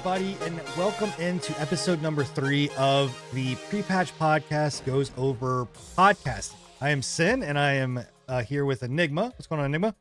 everybody, and welcome into episode number 3 of the Pre-Patch Podcast Goes Over podcast. I am Sin, and I am here with Enigma. What's going on, Enigma?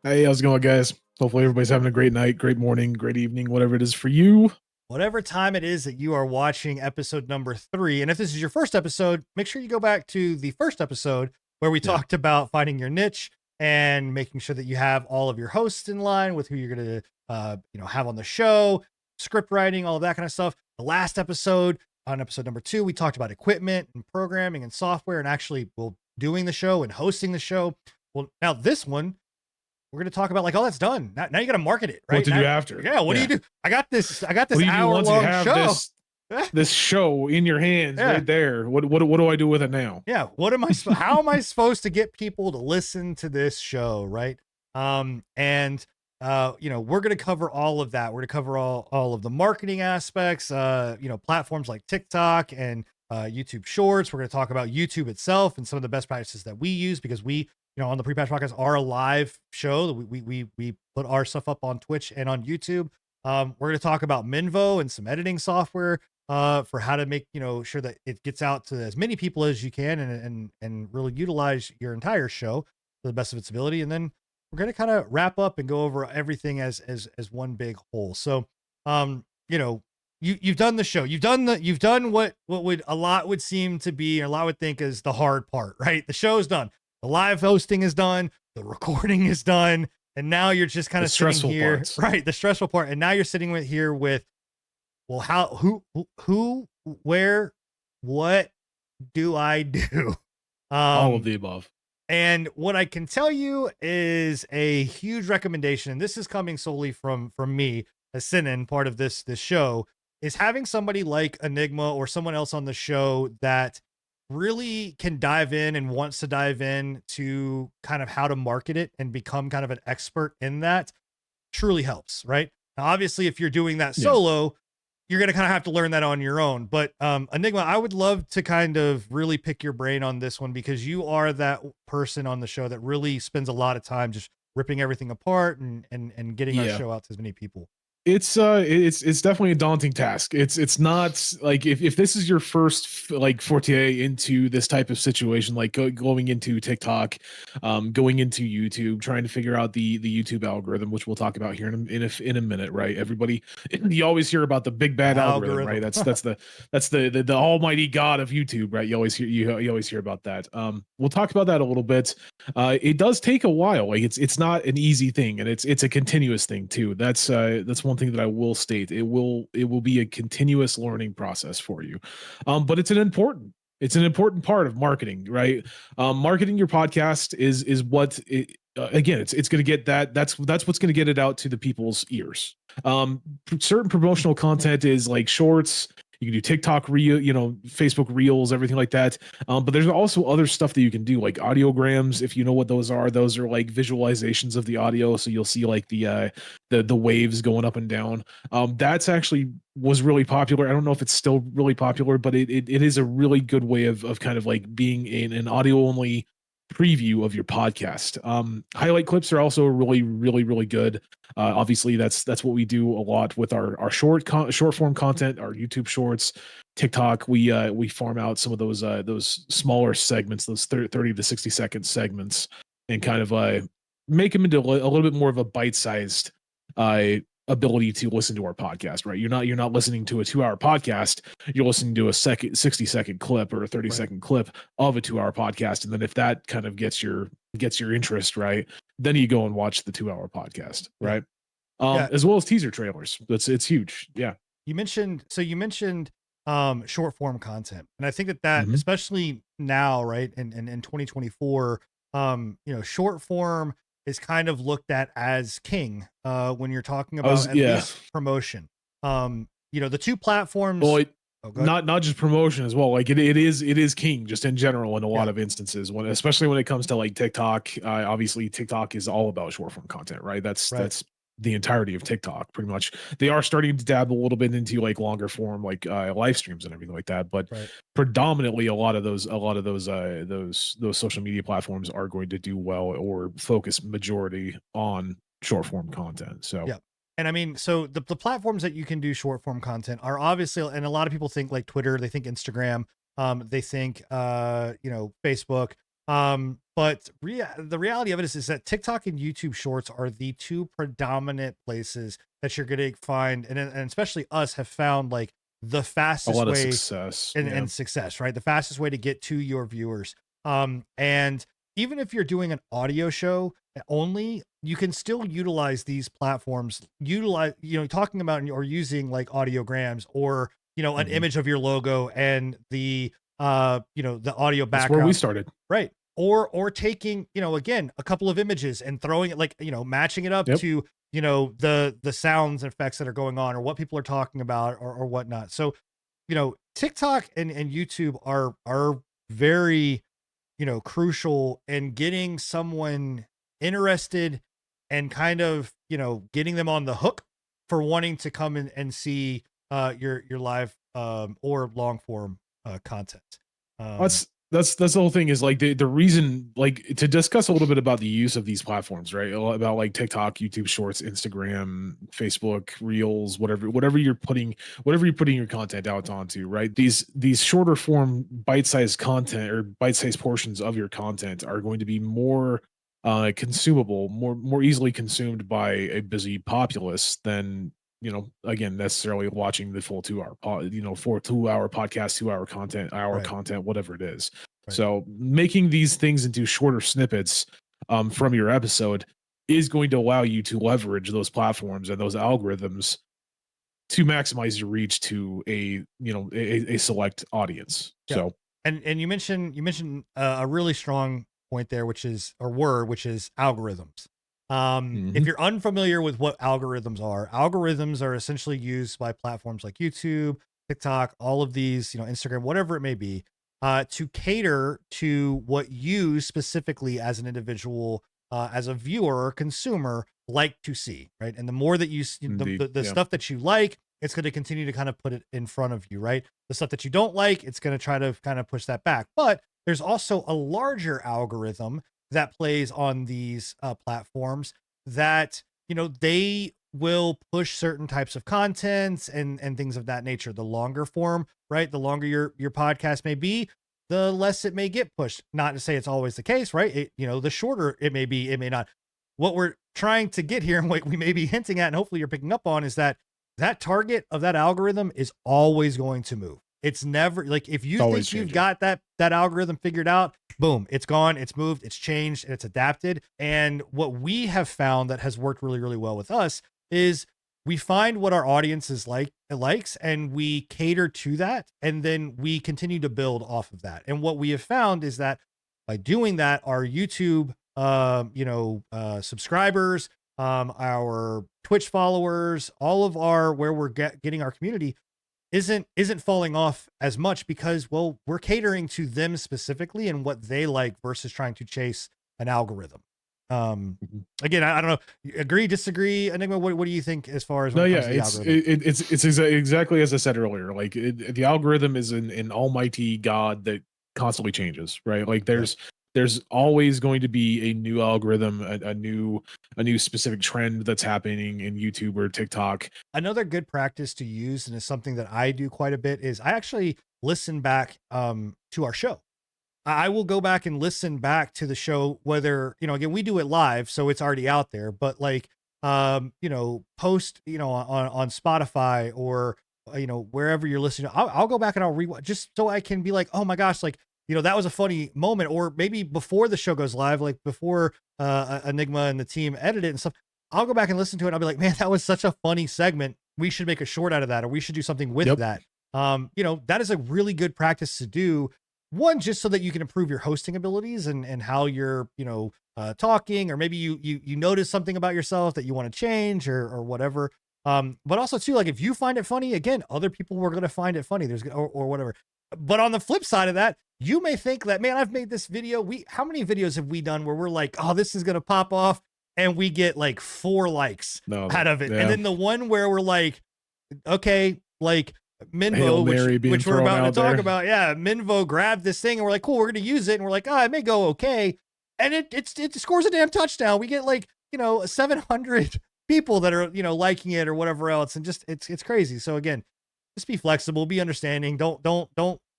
Hey, how's it going, guys? Hopefully everybody's having a great night, great morning, great evening, whatever it is for you. Whatever time it is that you are watching episode number 3. And if this is your first episode, make sure you go back to the first episode where we talked about finding your niche and making sure that you have all of your hosts in line with who you're going to have on the show, script writing, all of that kind of stuff. The last episode, on episode number 2, we talked about equipment and programming and software and actually doing the show and hosting the show. Well, now this one, we're going to talk about like, oh, that's done. Now you got to market it, right? What to do after? Yeah. What do you do? I got this What hour-long show. This show in your hands right there. What do I do with it now? Yeah. What am I? How am I supposed to get people to listen to this show, right? We're going to cover all of that. We're going to cover all of the marketing aspects. Platforms like TikTok and YouTube Shorts. We're going to talk about YouTube itself and some of the best practices that we use because we, on the Pre-Patch Podcast, are a live show. We put our stuff up on Twitch and on YouTube. We're going to talk about Minvo and some editing software for how to make sure that it gets out to as many people as you can and really utilize your entire show to the best of its ability. And then we're going to kind of wrap up and go over everything as one big whole. So you've done the show. You've done what would a lot would seem to be, or a lot would think is the hard part, right? The show's done. The live hosting is done. The recording is done. And now you're just kind of sitting here, parts. Right? The stressful part. And now you're sitting here with, well, who, where, what do I do? All of the above. And what I can tell you is a huge recommendation, and this is coming solely from me as Sinan, part of this show, is having somebody like Enigma or someone else on the show that really can dive in and wants to dive in to kind of how to market it and become kind of an expert in that truly helps, right? Now, obviously, if you're doing that solo, you're going to kind of have to learn that on your own. But Enigma, I would love to kind of really pick your brain on this one because you are that person on the show that really spends a lot of time just ripping everything apart and getting our show out to as many people. It's definitely a daunting task. It's not like if this is your first forte into this type of situation, like going into TikTok, going into YouTube, trying to figure out the YouTube algorithm, which we'll talk about here in a minute, right? Everybody, you always hear about the big bad algorithm, right? That's the almighty god of YouTube, right? You always hear about that. We'll talk about that a little bit. It does take a while. Like it's not an easy thing, and it's a continuous thing too. That's one thing that I will state. It will be a continuous learning process for you. But it's an important part of marketing, right? Marketing your podcast is what again, it's going to get that's what's going to get it out to the people's ears. Certain promotional content is like shorts. You can do TikTok reel, Facebook reels, everything like that. But there's also other stuff that you can do, like audiograms. If you know what those are like visualizations of the audio. So you'll see like the waves going up and down. That's actually was really popular. I don't know if it's still really popular, but it is a really good way of kind of like being in an audio only preview of your podcast. Highlight clips are also really, really, really good. Obviously that's what we do a lot with our short form content, our YouTube shorts, TikTok. We farm out some of those smaller segments, those 30 to 60 second segments, and kind of make them into a little bit more of a bite-sized ability to listen to our podcast, right? You're not listening to a 2-hour podcast. You're listening to a 60-second clip or a 30-second clip of a 2-hour podcast. And then if that kind of gets your interest, right, then you go and watch the 2-hour podcast, right? As well as teaser trailers. It's huge. Yeah. You mentioned short form content. And I think that especially now, right, in 2024, short form is kind of looked at as king when you're talking about at least promotion. The two platforms. Well, not just promotion as well. Like it is king just in general in a lot of instances. Especially when it comes to like TikTok. Obviously, TikTok is all about short form content, right? That's the entirety of TikTok, pretty much. They are starting to dabble a little bit into like longer form, like live streams and everything like that. But predominantly, a lot of those social media platforms are going to do well or focus majority on short form content. So And I mean, so the platforms that you can do short form content are obviously, and a lot of people think like Twitter, they think Instagram, they think Facebook. But the reality of it is that TikTok and YouTube Shorts are the two predominant places that you're going to find, and especially us have found like the A fastest lot of way success. Yeah. and success, right? The fastest way to get to your viewers. And even if you're doing an audio show only, you can still utilize these platforms, talking about or using like audiograms or, an Mhm. image of your logo and the audio That's where we background, started. right? Or taking, again, a couple of images and throwing it like, matching it up Yep. to, the sounds and effects that are going on or what people are talking about or whatnot. So, TikTok and YouTube are very, crucial in getting someone interested and kind of, getting them on the hook for wanting to come in and see your live or long form content. Um, That's the whole thing is like the reason like to discuss a little bit about the use of these platforms, right? About like TikTok, YouTube Shorts, Instagram, Facebook, Reels, whatever you're putting your content out onto, right? These shorter form bite-sized content or bite-sized portions of your content are going to be more consumable, more easily consumed by a busy populace than again, necessarily watching the full 2 hour for 2 hour podcast, 2 hour content, hour right, content, whatever it is. right. So making these things into shorter snippets from your episode is going to allow you to leverage those platforms and those algorithms to maximize your reach to a select audience. Yeah. So And you mentioned a really strong point there, which is algorithms. If mhm, you're unfamiliar with what algorithms are essentially used by platforms like YouTube, TikTok, all of these, Instagram, whatever it may be, to cater to what you specifically as an individual, as a viewer or consumer, like to see, right? And the more that indeed, the yeah, stuff that you like, it's going to continue to kind of put it in front of you, right? The stuff that you don't like, it's going to try to kind of push that back. But there's also a larger algorithm that plays on these platforms that, they will push certain types of content and things of that nature. The longer form, right? The longer your podcast may be, the less it may get pushed. Not to say it's always the case, right? The shorter it may be, it may not. What we're trying to get here and what we may be hinting at, and hopefully you're picking up on, is that target of that algorithm is always going to move. It's never like if it's you always think you've changing. got that algorithm figured out, boom, it's gone, it's moved, it's changed, and it's adapted. And what we have found that has worked really, really well with us is we find what our audience is likes, and we cater to that, and then we continue to build off of that. And what we have found is that by doing that, our YouTube subscribers, our Twitch followers, all of our where we're getting our community isn't falling off as much because, well, we're catering to them specifically and what they like versus trying to chase an algorithm. Um, Mhm. Again, I don't know. Agree, disagree, Enigma. What do you think as far as when No, it yeah, comes to the algorithm? exactly as I said earlier. Like the algorithm is an almighty god that constantly changes, right? Like Yeah. there's always going to be a new algorithm, a new specific trend that's happening in YouTube or TikTok. Another good practice to use, and is something that I do quite a bit, is I actually listen back to our show. I will go back and listen back to the show, whether, again, we do it live, so it's already out there, but like, post, on Spotify or, wherever you're listening, I'll go back and I'll rewatch just so I can be like, oh my gosh, like, that was a funny moment. Or maybe before the show goes live, like before, Enigma and the team edit it and stuff, I'll go back and listen to it. And I'll be like, man, that was such a funny segment. We should make a short out of that, or we should do something with Yep, that. That is a really good practice to do, one, just so that you can improve your hosting abilities and how you're, talking, or maybe you notice something about yourself that you want to change or whatever. But also too, like if you find it funny, again, other people were going to find it funny. Or whatever. But on the flip side of that, you may think that, man, I've made this video. How many videos have we done where we're like, oh, this is going to pop off, and we get like 4 likes no, out of it. And yeah, then the one where we're like, okay, like Hail Minvo, which Mary being which we're thrown about to out talk there. about. Yeah, Minvo grabbed this thing and we're like, cool, we're gonna use it. And we're like, it may go okay. And it scores a damn touchdown. We get like, 700 people that are, liking it or whatever else. And just, it's crazy. So again, just be flexible, be understanding. Don't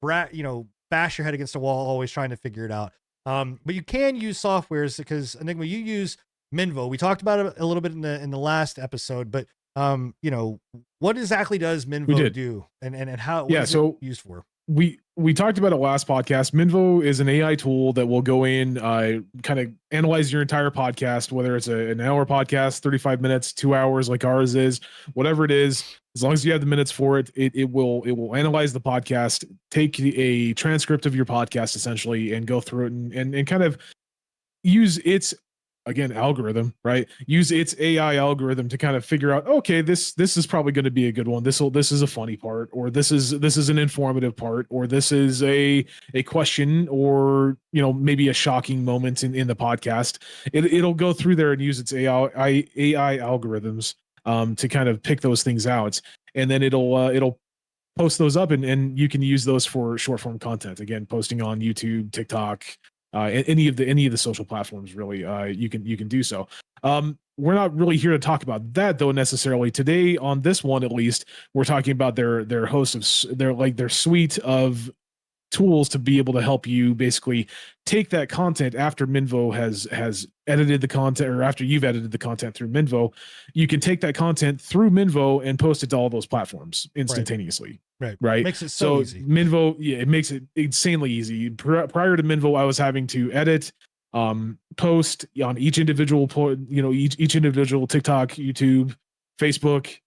bash your head against a wall, always trying to figure it out. But you can use softwares because Enigma, you use Minvo. We talked about it a little bit in the last episode, but what exactly does Minvo do, and how what is it used for? We talked about it last podcast. Minvo is an AI tool that will go in, kind of analyze your entire podcast, whether it's an hour podcast, 35 minutes, 2 hours like ours is, whatever it is. As long as you have the minutes for it, it will analyze the podcast, take a transcript of your podcast essentially, and go through it and kind of use its, again, algorithm, right? Use its AI algorithm to kind of figure out, okay, this is probably going to be a good one. This is a funny part, or this is an informative part, or this is a question, or maybe a shocking moment in the podcast. It'll go through there and use its AI algorithms to kind of pick those things out, and then it'll post those up, and you can use those for short form content. Again, posting on YouTube, TikTok, any of the social platforms, really. You can do so. We're not really here to talk about that though necessarily today. On this one, at least, we're talking about their host of their suite of tools to be able to help you basically take that content after Minvo has edited the content, or after you've edited the content through Minvo. You can take that content through Minvo and post it to all those platforms instantaneously. Right. Makes it so easy. Minvo, it makes it insanely easy. Prior to Minvo, I was having to edit, post on each individual each individual TikTok, YouTube, Facebook,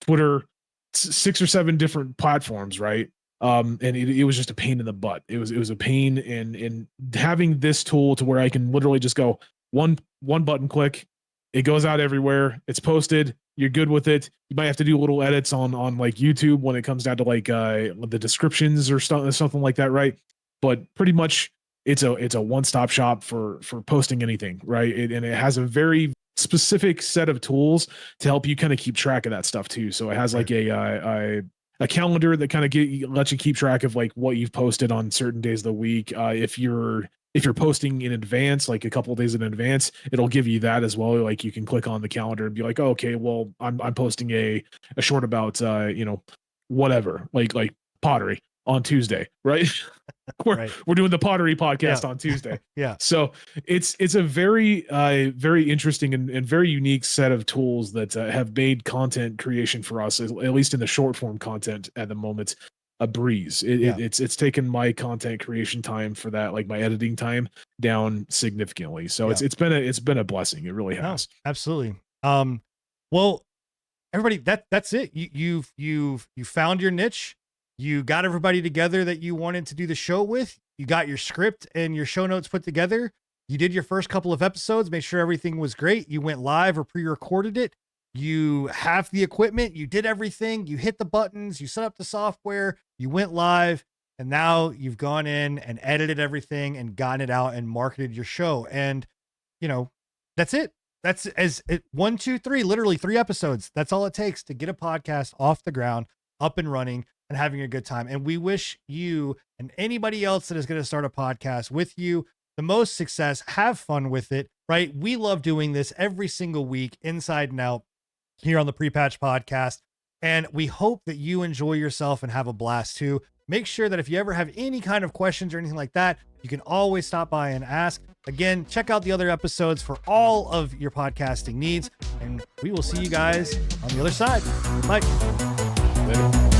Twitter, 6 or 7 different platforms, right? And it was just a pain in the butt. It was a pain, and having this tool to where I can literally just go one button click, it goes out everywhere, it's posted, you're good with it. You might have to do little edits on like YouTube when it comes down to like the descriptions or something like that, right? But pretty much it's a one-stop shop for posting anything, right? And it has a very specific set of tools to help you kind of keep track of that stuff too. So it has like a calendar that kind of lets you keep track of like what you've posted on certain days of the week. If you're posting in advance, like a couple of days in advance, it'll give you that as well. Like you can click on the calendar and be like, oh, okay, well, I'm posting a short about whatever, like pottery on Tuesday, right? We're doing the pottery podcast on Tuesday. Yeah. So it's a very very interesting and very unique set of tools that have made content creation for us, at least in the short form content at the moment, a breeze. It's taken my content creation time for that, like my editing time, down significantly. So it's been a blessing. It really has. No, absolutely. Well, everybody, that's it. You found your niche. You got everybody together that you wanted to do the show with. You got your script and your show notes put together. You did your first couple of episodes, made sure everything was great. You went live or pre-recorded it. You have the equipment. You did everything. You hit the buttons. You set up the software. You went live. And now you've gone in and edited everything and gotten it out and marketed your show. And, that's it. That's 1, 2, 3, literally 3 episodes. That's all it takes to get a podcast off the ground, up and running, and having a good time. And we wish you and anybody else that is going to start a podcast with you the most success. Have fun with it, right? We love doing this every single week, inside and out, here on the Pre-Patch Podcast. And we hope that you enjoy yourself and have a blast too. Make sure that if you ever have any kind of questions or anything like that, you can always stop by and ask. Again, check out the other episodes for all of your podcasting needs. And we will see you guys on the other side. Bye. Later.